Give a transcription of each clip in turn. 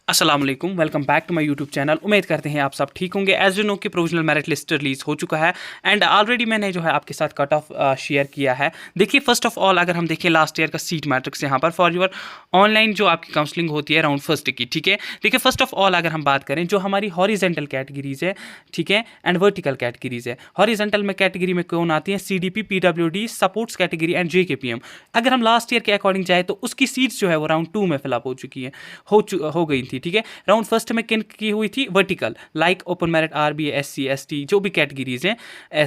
अस्सलाम वालेकुम, welcome back to my YouTube channel. उम्मीद करते हैं आप सब ठीक होंगे। एज यू नो कि प्रोविजनल मेरिट लिस्ट रिलीज हो चुका है एंड ऑलरेडी मैंने जो है आपके साथ कट ऑफ शेयर किया है। देखिए, फर्स्ट ऑफ ऑल अगर हम देखें लास्ट ईयर का सीट मैट्रिक्स यहाँ पर फॉर योर ऑनलाइन जो आपकी काउंसलिंग होती है राउंड फर्स्ट की, ठीक है। देखिए, फर्स्ट ऑफ ऑल अगर हम बात करें जो हमारी हॉरिजेंटल कैटेगरीज है, ठीक है, एंड वर्टिकल कैटेगरीज है। हॉरिजेंटल में कैटेगरी में कौन आती है? CDP, PWD, supports category and JKPM। अगर हम लास्ट ईयर के अकॉर्डिंग जाए तो उसकी सीट्स जो है वो राउंड 2 में फिलअप हो चुकी है, हो गई थी, ठीक है। राउंड फर्स्ट में किन की हुई थी? Vertical, like open merit, RBA, SC, ST जो भी कैटेगरीज हैं,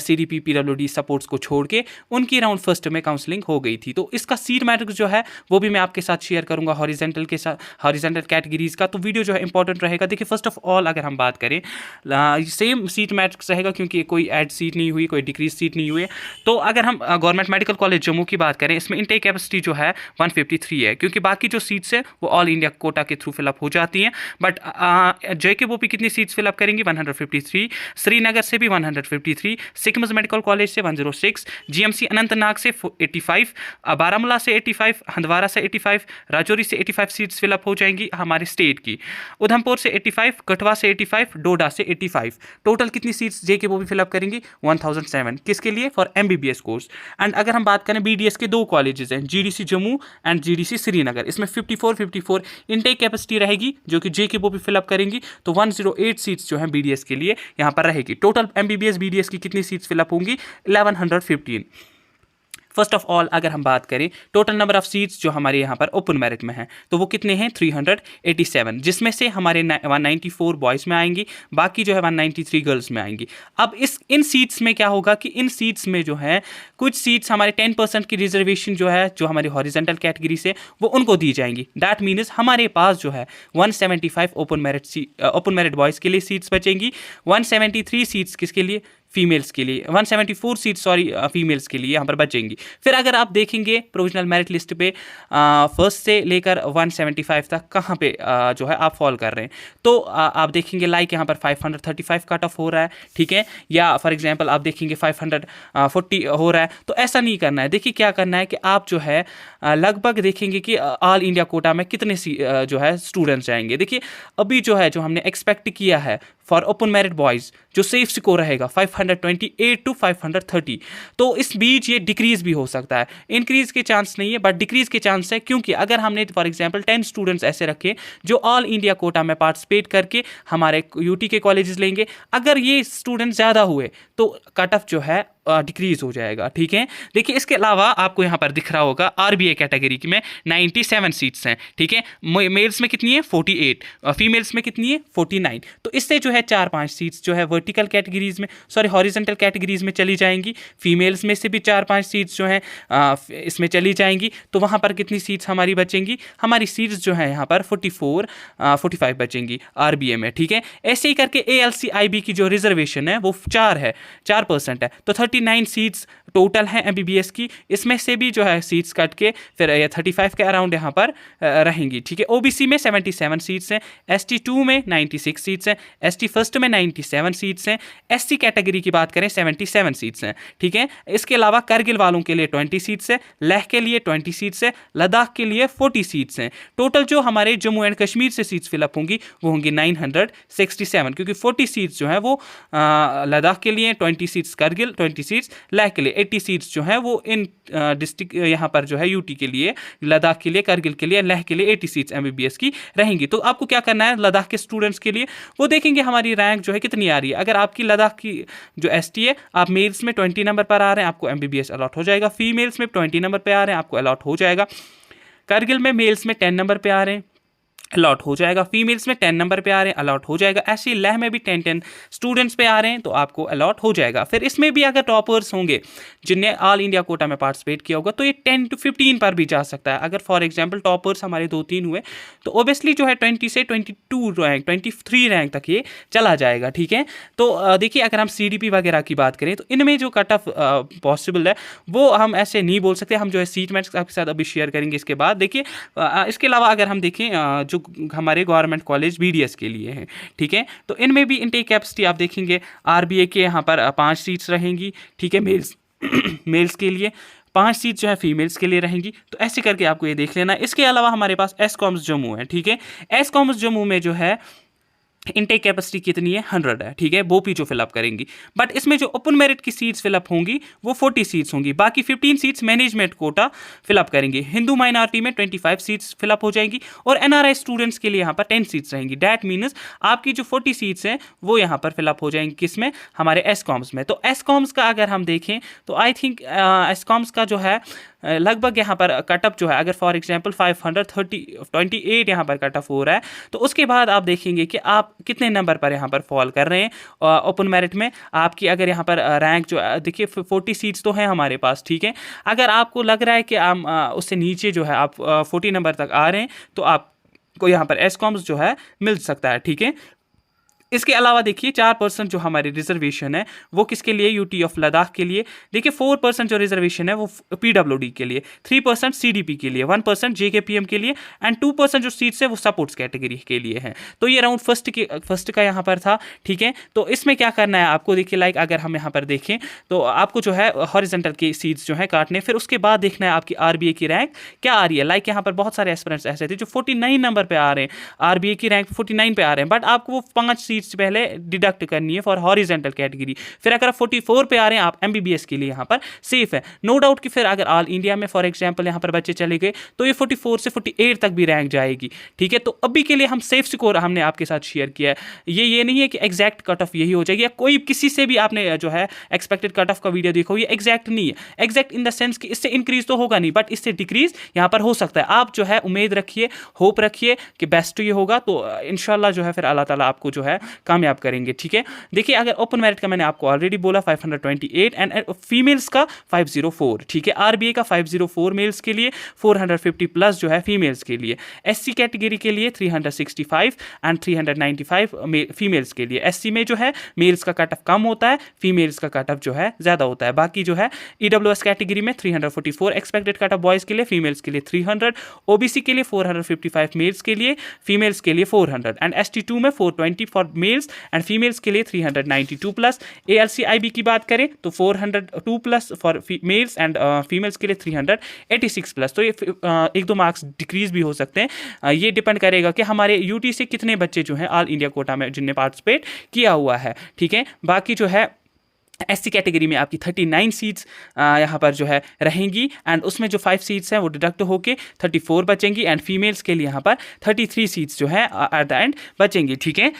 CDP, PWD, सपोर्ट्स को छोड़ के उनकी राउंड फर्स्ट में काउंसलिंग हो गई थी। तो इसका सीट मैट्रिक्स जो है वो भी मैं आपके साथ शेयर करूंगा हॉरिजेंटल के साथ, हॉरिजेंटल कैटेगरीज का। तो वीडियो जो है इंपॉर्टेंट रहेगा। देखिए, फर्स्ट ऑफ ऑल अगर हम बात करें सेम सीट मैट्रिक्स रहेगा क्योंकि कोई ऐड सीट नहीं हुई, कोई डिक्रीज सीट नहीं हुई है। तो अगर हम गवर्नमेंट मेडिकल कॉलेज जम्मू की बात करें, इसमें इनटेक कैपेसिटी जो है 153 है, क्योंकि बाकी जो सीट्स है वो ऑल इंडिया कोटा के थ्रू फिलअप हो जाती हैं। बट JKBOP कितनी सीट्स फिलअप करेंगी? 153। श्रीनगर से भी 153, सिकम्स मेडिकल कॉलेज से 106, GMC अनंतनाग से 85, बारामूला से 85, हंदवारा से 85, राजौरी से 85 सीट्स फिलअप हो जाएंगी हमारे स्टेट की। उधमपुर से 85, कठवा से 85, डोडा से 85। टोटल कितनी सीट्स JKBOP फिलअप करेंगी? 1007। किसके लिए? For MBBS course. एंड अगर हम बात करें BDS के दो कॉलेजेस हैं, GDC Jammu and GDC Srinagar, इसमें 54 इनटेक कैपेसिटी रहेगी जो कि JKBOP फिलअप करेंगी। तो 108 सीट्स जो हैं BDS के लिए यहाँ पर रहेगी। टोटल MBBS BDS की कितनी सीट्स फिलअप होंगी? 1115। फर्स्ट ऑफ ऑल अगर हम बात करें टोटल नंबर ऑफ सीट्स जो हमारे यहाँ पर ओपन मेरिट में हैं तो वो कितने हैं? 387, जिसमें से हमारे 194 बॉयज़ में आएंगी, बाकी जो है 193 गर्ल्स में आएंगी। अब इन सीट्स में क्या होगा कि इन सीट्स में जो है कुछ सीट्स हमारे 10% की रिजर्वेशन जो है, जो हमारी हॉरिजेंटल कैटेगरी से, वो उनको दी जाएंगी। दैट मीन्स हमारे पास जो है 175 ओपन मेरिट बॉयज़ के लिए सीट्स बचेंगी, 173 सीट्स किसके लिए? फीमेल्स के लिए, 174 सीट फीमेल्स के लिए यहाँ पर बचेंगी। फिर अगर आप देखेंगे प्रोविजनल मेरिट लिस्ट पे फर्स्ट से लेकर 175 तक कहाँ पे जो है आप फॉल कर रहे हैं, तो आप देखेंगे लाइक यहाँ पर 535 कट ऑफ हो रहा है, ठीक है, या फॉर एग्जांपल आप देखेंगे 540 हो रहा है। तो ऐसा नहीं करना है। देखिए, क्या करना है कि आप जो है लगभग देखेंगे कि ऑल इंडिया कोटा में कितने जो है स्टूडेंट्स जाएंगे। देखिए, अभी जो है जो हमने एक्सपेक्ट किया है फॉर ओपन मेरिट बॉयज़ जो सेफ स्कोर रहेगा 528 टू 530, तो इस बीच ये डिक्रीज भी हो सकता है। इंक्रीज के चांस नहीं है बट डिक्रीज के चांस है, क्योंकि अगर हमने फॉर एग्जांपल 10 स्टूडेंट्स ऐसे रखे जो ऑल इंडिया कोटा में पार्टिसिपेट करके हमारे UT के कॉलेजेस लेंगे, अगर ये स्टूडेंट ज़्यादा हुए तो कट ऑफ जो है डिक्रीज हो जाएगा, ठीक है। देखिए, इसके अलावा आपको यहाँ पर दिख रहा होगा RBA कैटेगरी की में 97 सीट्स हैं, ठीक है। मेल्स में कितनी है? 48, फीमेल्स में कितनी है? 49। तो इससे जो है 4-5 सीट्स जो है वर्टिकल कैटेगरीज में, सॉरी हॉरिजेंटल कैटेगरीज में चली जाएंगी। फीमेल्स में से भी 4-5 सीट्स जो हैं इसमें चली जाएंगी। तो वहाँ पर कितनी सीट्स हमारी बचेंगी? हमारी सीट्स जो है यहाँ पर 45 बचेंगी RBA में, ठीक है। ऐसे ही करके ALC-IB की जो रिजर्वेशन है वो 4% है, तो 39 सीट्स टोटल हैं MBBS की। इसमें से भी जो है सीट्स कट के फिर 35 के अराउंड यहाँ पर रहेंगी, ठीक है। OBC में 77 सीट्स हैं, ST 2 में 96 सीट्स हैं, ST फर्स्ट में 97 सीट्स हैं, SC कैटेगरी की बात करें 77 सीट्स हैं, ठीक है। इसके अलावा करगिल वालों के लिए 20 सीट्स है, लेह के लिए 20 सीट्स है, लद्दाख के लिए 40 सीट्स हैं। टोटल जो हमारे जम्मू एंड कश्मीर से सीट्स फिलअप होंगी वो होंगी 967, क्योंकि 40 सीट्स जो हैं वो लद्दाख के लिए, 20 सीट्स करगिल, 20 सीट्स लेह के लिए, 80 सीट्स जो हैं वो इन डिस्ट्रिक्ट यहाँ पर जो है UT के लिए, लद्दाख के लिए, करगिल के लिए, लेह के लिए 80 सीट्स MBBS की रहेंगी। तो आपको क्या करना है लद्दाख के स्टूडेंट्स के लिए, वो देखेंगे हमारी रैंक जो है कितनी आ रही है। अगर आपकी लद्दाख की जो ST है, आप मेल्स में 20 नंबर पर आ रहे हैं, आपको MBBS अलॉट हो जाएगा। फीमेल्स में 20 नंबर पर आ रहे हैं, आपको अलॉट हो जाएगा। करगिल में मेल्स में 10 नंबर पर आ रहे हैं, अलॉट हो जाएगा। फीमेल्स में 10 नंबर पे आ रहे हैं, अलॉट हो जाएगा। ऐसे लेह में भी 10 स्टूडेंट्स पे आ रहे हैं तो आपको अलॉट हो जाएगा। फिर इसमें भी अगर टॉपर्स होंगे जिनने ऑल इंडिया कोटा में पार्टिसिपेट किया होगा तो ये 10 to 15 पर भी जा सकता है। अगर फॉर एग्जांपल टॉपर्स हमारे 2-3 हुए तो ओबियसली जो है 20 से 22 रैंक, 23 रैंक तक ये चला जाएगा, ठीक है। तो देखिए, अगर हम CDP वगैरह की बात करें तो इनमें जो कट ऑफ पॉसिबल है वो हम ऐसे नहीं बोल सकते। हम जो है सीट मैट्रिक्स आपके साथ अभी शेयर करेंगे इसके बाद। देखिए, इसके अलावा अगर हम देखें जो हमारे गवर्नमेंट कॉलेज BDS के लिए हैं, ठीक है, तो इनमें भी इनटेक कैपेसिटी आप देखेंगे RBA के यहाँ पर 5 सीट्स रहेंगी, ठीक है, मेल्स के लिए। 5 सीट जो है फीमेल्स के लिए रहेंगी। तो ऐसे करके आपको ये देख लेना। इसके अलावा हमारे पास एस कॉम्स जम्मू है, ठीक है। एस कॉम्स जम्मू में जो है इनटेक कैपेसिटी कितनी है, 100 है, ठीक है। बोपी जो फिलअप करेंगी, बट इसमें जो ओपन मेरिट की सीट्स फिलअप होंगी वो 40 सीट्स होंगी। बाकी 15 सीट्स मैनेजमेंट कोटा फिलअप करेंगे। हिंदू माइनॉरिटी में 25 सीट्स फिलअप हो जाएंगी और एनआरआई स्टूडेंट्स के लिए यहाँ पर 10 सीट्स रहेंगी। डैट मीन्स आपकी जो 40 सीट्स हैं वो यहाँ पर फिलअप हो जाएंगी किसमें, हमारे एस कॉम्स में। तो एस कॉम्स का अगर हम देखें तो आई थिंक एस कॉम्स का जो है लगभग यहाँ पर कटअप जो है, अगर फॉर एग्जांपल 528 यहाँ पर कटअप हो रहा है, तो उसके बाद आप देखेंगे कि आप कितने नंबर पर यहाँ पर फॉल कर रहे हैं ओपन मेरिट में। आपकी अगर यहाँ पर रैंक जो देखिए 40 सीट्स तो हैं हमारे पास, ठीक है। अगर आपको लग रहा है कि हम उससे नीचे जो है आप 40 नंबर तक आ रहे हैं, तो आपको यहाँ पर एस कॉम्स जो है मिल सकता है, ठीक है। इसके अलावा देखिए 4% जो हमारी रिजर्वेशन है वो किसके लिए, यूटी ऑफ लद्दाख के लिए। देखिए 4% जो रिजर्वेशन है वो पीडब्ल्यूडी के लिए, 3% सीडीपी के लिए, 1% जेकेपीएम के लिए एंड 2% जो सीट्स है वो सपोर्ट्स कैटेगरी के लिए है। तो ये राउंड फर्स्ट का यहाँ पर था, ठीक है। तो इसमें क्या करना है आपको, देखिए लाइक अगर हम यहाँ पर देखें तो आपको जो है हॉरिजॉन्टल की सीट्स जो है काटने, फिर उसके बाद देखना है आपकी आरबीए की रैंक क्या आ रही है। लाइक यहाँ पर बहुत सारे एस्पिरेंट्स ऐसे थे जो 49 नंबर पर आ रहे हैं, आरबीए की रैंक 49 पे आ रहे हैं, बट आपको वो 5 सीट पहले डिडक्ट करनी है फॉर हॉरिजॉन्टल कैटेगरी। फिर अगर आप 44 पे आ रहे हैं, आप एमबीबीएस के लिए यहाँ पर सेफ है, नो डाउट कि फिर अगर ऑल इंडिया में फॉर एग्जांपल यहाँ पर बच्चे चले गए तो ये 44 से 48 तक भी रैंक जाएगी, ठीक है। तो अभी के लिए हम सेफ स्कोर हमने आपके साथ शेयर किया है। ये नहीं है कि एग्जैक्ट कट ऑफ यही हो जाएगी, या कोई किसी से भी आपने जो है एक्सपेक्टेड कट ऑफ का वीडियो देखो, ये एग्जैक्ट नहीं है। एग्जैक्ट इन द सेंस कि इससे इंक्रीज तो होगा नहीं, बट इससे डिक्रीज यहाँ पर हो सकता है। आप जो है उम्मीद रखिए, होप रखिए कि बेस्ट ये होगा, तो इंशाल्लाह जो है फिर अल्लाह ताला आपको जो है कामयाब करेंगे, ठीक है। देखिए अगर ओपन मेरिट का मैंने आपको ऑलरेडी बोला 528 एंड फीमेल्स का 504, ठीक है। आरबीए का 504 मेल्स के लिए, 450 प्लस जो है फीमेल्स के लिए। एससी कैटेगरी के लिए 365 एंड 395 फीमेल्स के लिए। एससी में जो है मेल्स का कट ऑफ कम होता है, फीमेल्स का कट ऑफ जो है ज्यादा होता है। बाकी जो है ईडब्ल्यूएस कैटेगरी में 344 एक्सपेक्टेड कट ऑफ बॉयज के लिए, फीमेल्स के लिए 300, ओबीसी के लिए 455 मेल्स के लिए, फीमेल्स के लिए 400 एंड ST2 में 420 फॉर मेल्स एंड फीमेल्स के लिए 392 प्लस। ALCIB की बात करें तो 402 plus for mails and females के लिए 386 प्लस। तो ये 1-2 मार्क्स डिक्रीज भी हो सकते हैं, ये डिपेंड करेगा कि हमारे यूटी से कितने बच्चे जो हैं ऑल इंडिया कोटा में जिनने पार्टिसिपेट किया हुआ है, ठीक है। बाकी जो है एससी कैटेगरी में आपकी 39 सीट्स यहाँ पर जो है रहेंगी एंड उसमें जो 5 सीट्स हैं वो डिडक्ट होके 34 बचेंगी एंड फीमेल्स के लिए यहाँ पर 33 सीट्स जो है एट द एंड बचेंगी, ठीक है।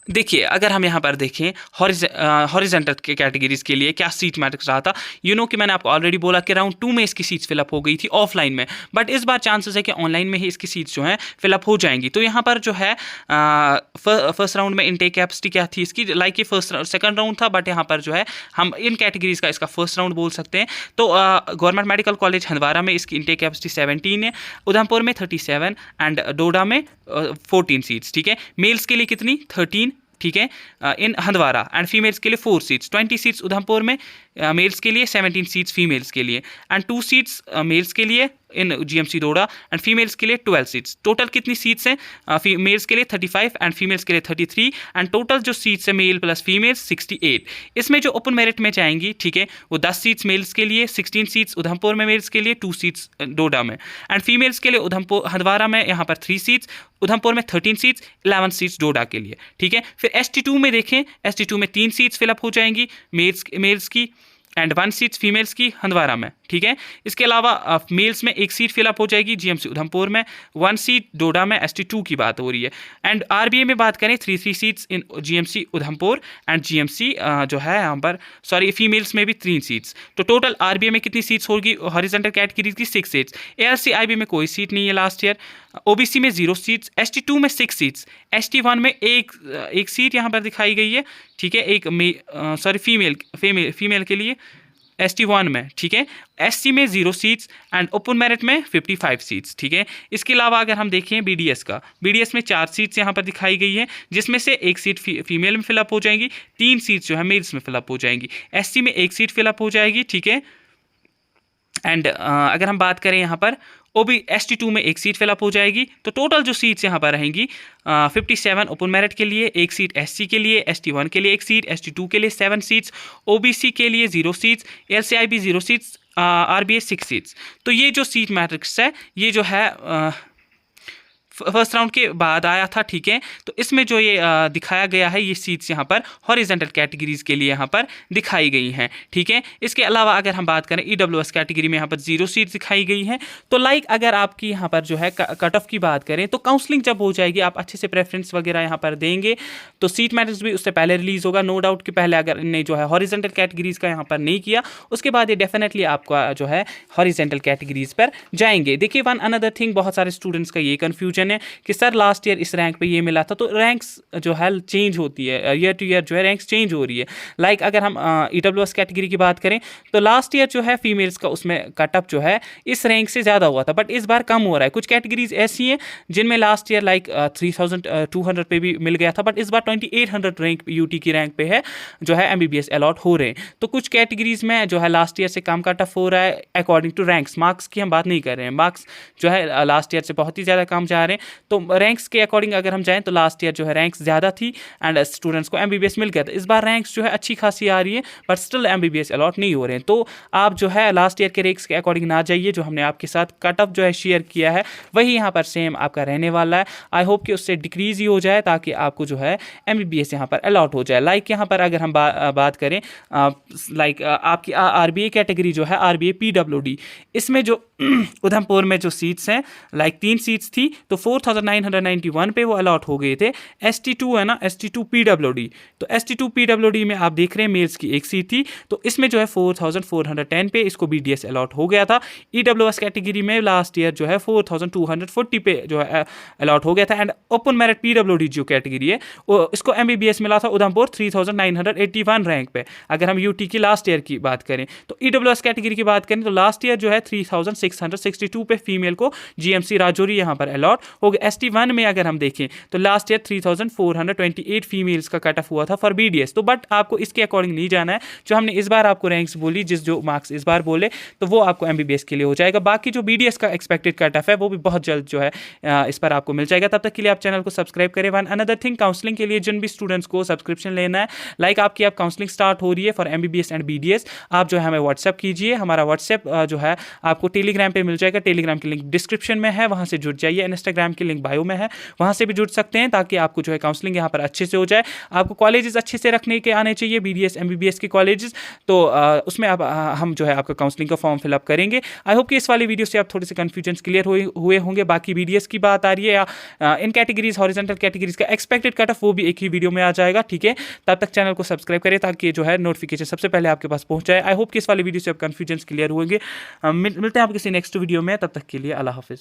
देखिए अगर हम यहाँ पर देखें हॉरिजॉन्टल के कैटेगरीज के लिए क्या सीट मैट्रिक्स रहा था, कि मैंने आपको ऑलरेडी बोला कि राउंड 2 में इसकी सीट्स फिलअप हो गई थी ऑफलाइन में, बट इस बार चांसेस है कि ऑनलाइन में ही इसकी सीट्स जो हैं फिलअप हो जाएंगी। तो यहाँ पर जो है फर्स्ट राउंड में इनटेक कैपेसिटी क्या थी इसकी, लाइक ये सेकंड राउंड था, बट यहाँ पर जो है हम इन कैटेगरीज का इसका फर्स्ट राउंड बोल सकते हैं। तो गवर्नमेंट मेडिकल कॉलेज हंदवारा में इसकी इनटेक कैपेसिटी 17 है, उधमपुर में 37 एंड डोडा में 14 सीट्स, ठीक है। मेल्स के लिए कितनी 13, ठीक है, इन हंदवारा एंड फीमेल्स के लिए 4 सीट्स, 20 सीट्स उधमपुर में, मेल्स के लिए 17 सीट्स फीमेल्स के लिए एंड 2 सीट्स मेल्स के लिए इन जीएमसी डोडा एंड फीमेल्स के लिए 12 सीट्स। टोटल कितनी सीट्स हैं, मेल्स के लिए 35 एंड फीमेल्स के लिए 33 एंड टोटल जो सीट्स है मेल प्लस फीमेल्स 68। इसमें जो ओपन मेरिट में जाएंगी, ठीक है, वो 10 सीट्स मेल्स के लिए, 16 सीट्स उधमपुर में मेल्स के लिए, 2 सीट्स डोडा में एंड फीमेल्स के लिए उधमपुर हंदवारा में यहाँ पर 3 सीट्स, उधमपुर में 13 सीट्स, 11 सीट्स डोडा के लिए, ठीक है। फिर ST2 में देखें, ST2 में 3 सीट्स फिलअप हो जाएंगी मेल्स की एंड 1 सीट्स फीमेल्स की हंदवारा में, ठीक है। इसके अलावा मेल्स में 1 सीट फिलअप हो जाएगी जीएमसी उधमपुर में, 1 सीट डोडा में, ST2 की बात हो रही है। एंड आरबीए में बात करें 3 seats in GMC Udhampur and GMC जो है यहाँ पर फीमेल्स में भी 3 सीट्स। तो टोटल आरबीए में कितनी सीट्स होगी हॉरिजॉन्टल कैटेगरी की 6 सीट्स। ALCIB में कोई सीट नहीं है लास्ट ईयर, ओबीसी में 0 सीट्स, ST2 में 6 सीट्स, ST1 में एक सीट यहाँ पर दिखाई गई है, ठीक है, एक फीमेल के लिए ST1 में, ठीक है। SC में 0 सीट्स एंड ओपन मेरिट में 55 सीट्स, ठीक है। इसके अलावा अगर हम देखें BDS में 4 सीट्स यहाँ पर दिखाई गई है, जिसमें से 1 सीट फीमेल में फिलअप हो जाएंगी, 3 सीट्स जो है मेल्स में फिलअप हो जाएंगी। SC में 1 सीट फिलअप हो जाएगी, ठीक है। एंड अगर हम बात करें यहाँ पर ओबी ST2 में एक सीट फिलअप हो जाएगी। तो टोटल जो सीट्स यहाँ पर रहेंगी 57 ओपन मेरिट के लिए, एक सीट SC के लिए, ST1 के लिए एक सीट, ST2 के लिए 7 सीट्स, OBC के लिए 0 seats, LCIB 0 seats, RBA 6 seats. तो ये जो सीट मैट्रिक्स है ये जो है फर्स्ट राउंड के बाद आया था, ठीक है। तो इसमें जो ये दिखाया गया है ये सीट्स यहाँ पर हॉरिजॉन्टल कैटेगरीज के लिए यहाँ पर दिखाई गई हैं, ठीक है। इसके अलावा अगर हम बात करें EWS कैटेगरी में यहाँ पर 0 सीट्स दिखाई गई हैं। तो लाइक अगर आपकी यहाँ पर जो है कट ऑफ की बात करें तो काउंसलिंग जब हो जाएगी आप अच्छे से प्रेफरेंस वगैरह यहाँ पर देंगे तो सीट मैट्रिक्स भी उससे पहले रिलीज होगा, नो डाउट कि पहले अगर इन्हें जो है हॉरिजॉन्टल कैटेगरीज का यहाँ पर नहीं किया उसके बाद ये डेफिनेटली आपका जो है हॉरिजॉन्टल कैटेगरीज पर जाएंगे। देखिए वन अनदर थिंग, बहुत सारे स्टूडेंट्स का ये कन्फ्यूजन है कि सर लास्ट ईयर इस रैंक पे ये मिला था। तो रैंक्स जो है चेंज होती है, ईयर टू ईयर जो है रैंक्स चेंज हो रही है। लाइक अगर हम EWS कैटेगरी की बात करें तो लास्ट ईयर जो है फीमेल्स का उसमें कटअप जो है इस रैंक से ज़्यादा हुआ था, बट इस बार कम हो रहा है। कुछ कैटेगरीज ऐसी हैं जिनमें लास्ट ईयर लाइक 3200 पे भी मिल गया था, बट इस बार 2800 रैंक UT की रैंक पे है जो है MBBS अलॉट हो रहे हैं। तो कुछ कैटेगरीज में जो है लास्ट ईयर से कम कटअप हो रहा है अकॉर्डिंग टू रैंक्स। मार्क्स की हम बात नहीं कर रहे हैं, मार्क्स जो है लास्ट ईयर से बहुत ही ज़्यादा कम जा रहे हैं। तो रैंक्स के अकॉर्डिंग अगर हम जाएं तो लास्ट ईयर जो है रैंक्स ज़्यादा थी एंड स्टूडेंट्स को MBBS मिल गया था। इस बार रैंक्स जो है अच्छी खासी आ रही है बट स्टिल MBBS अलॉट नहीं हो रहे हैं। तो आप जो है लास्ट ईयर के रैंक्स के अकॉर्डिंग ना जाइए, जो हमने आपके साथ कट ऑफ जो है शेयर किया है वही यहाँ पर सेम आपका रहने वाला है। आई होप कि उससे डिक्रीज ही हो जाए ताकि आपको जो है MBBS यहाँ पर अलॉट हो जाए। लाइक यहाँ पर अगर हम बात करें लाइक आपकी RBA कैटेगरी जो है RBA PWD, इसमें जो उधमपुर में जो सीट्स हैं लाइक 3 सीट्स थी तो 4991 पे वो अलॉट हो गए थे। ST2 है ना, ST2 PWD, तो ST2 PWD में आप देख रहे हैं मेल्स की एक सीट थी तो इसमें जो है 4410 पे इसको BDS अलॉट हो गया था। EWS कैटेगरी में लास्ट ईयर जो है 4240 पे जो है अलॉट हो गया था। एंड ओपन मेरिट PWD जो कैटेगरी है इसको MBBS मिला था उधमपुर 3981 रैंक पे। अगर हम UT की लास्ट ईयर की बात करें तो EWS कैटेगरी की बात करें तो लास्ट ईयर जो है 3662 पे फीमेल को GMC राजौरी यहाँ पर अलॉट हो गया। ST1 में अगर हम देखें तो लास्ट ईयर 3428 फीमेल्स का कट ऑफ हुआ था फॉर BDS। तो बट आपको इसके अकॉर्डिंग नहीं जाना है, जो हमने इस बार आपको रैंक्स बोली जो मार्क्स इस बार बोले तो वो आपको MBBS के लिए हो जाएगा। बाकी जो BDS का एक्सपेक्टेड कट ऑफ है वो भी बहुत जल्द जो है इस पर आपको मिल जाएगा। तब तक के लिए आप चैनल को सब्सक्राइब करें। वन अनदर थिंग, काउंसलिंग के लिए जिन भी स्टूडेंट्स को सब्सक्रिप्शन लेना है लाइक आपकी आप काउंसलिंग स्टार्ट हो रही है फॉर MBBS एंड BDS, आप जो है हमें व्हाट्सएप कीजिए। हमारा व्हाट्सएप जो है आपको टेलीग्राम पे मिल जाएगा, टेलीग्राम की लिंक डिस्क्रिप्शन में है, वहाँ से जुड़ जाइए। इंस्टाग्राम की लिंक बायो में है, वहाँ से भी जुड़ सकते हैं ताकि आपको जो है काउंसलिंग यहाँ पर अच्छे से हो जाए। आपको कॉलेजेस अच्छे से रखने के आने चाहिए BDS MBBS के कॉलेजेस, तो उसमें आप हम जो है आपका काउंसलिंग का फॉर्म फिलअप करेंगे। आई होप कि इस वाली वीडियो से आप थोड़े से कन्फ्यूजन क्लियर हुए होंगे। बाकी BDS की बात आ रही है या इन कैटेगरीज हॉरिजॉन्टल कैटेगरीज का एक्सपेक्टेड कट ऑफ वो भी एक ही वीडियो में आ जाएगा, ठीक है। तब तक चैनल को सब्सक्राइब करें ताकि जो है नोटिफिकेशन सबसे पहले आपके पास पहुंच जाए। आई होप कि इस वाली वीडियो से आप कन्फ्यूजन क्लियर होंगे। मिलते हैं आप किसी नेक्स्ट वीडियो में, तब तक के लिए अल्लाह हाफिज़।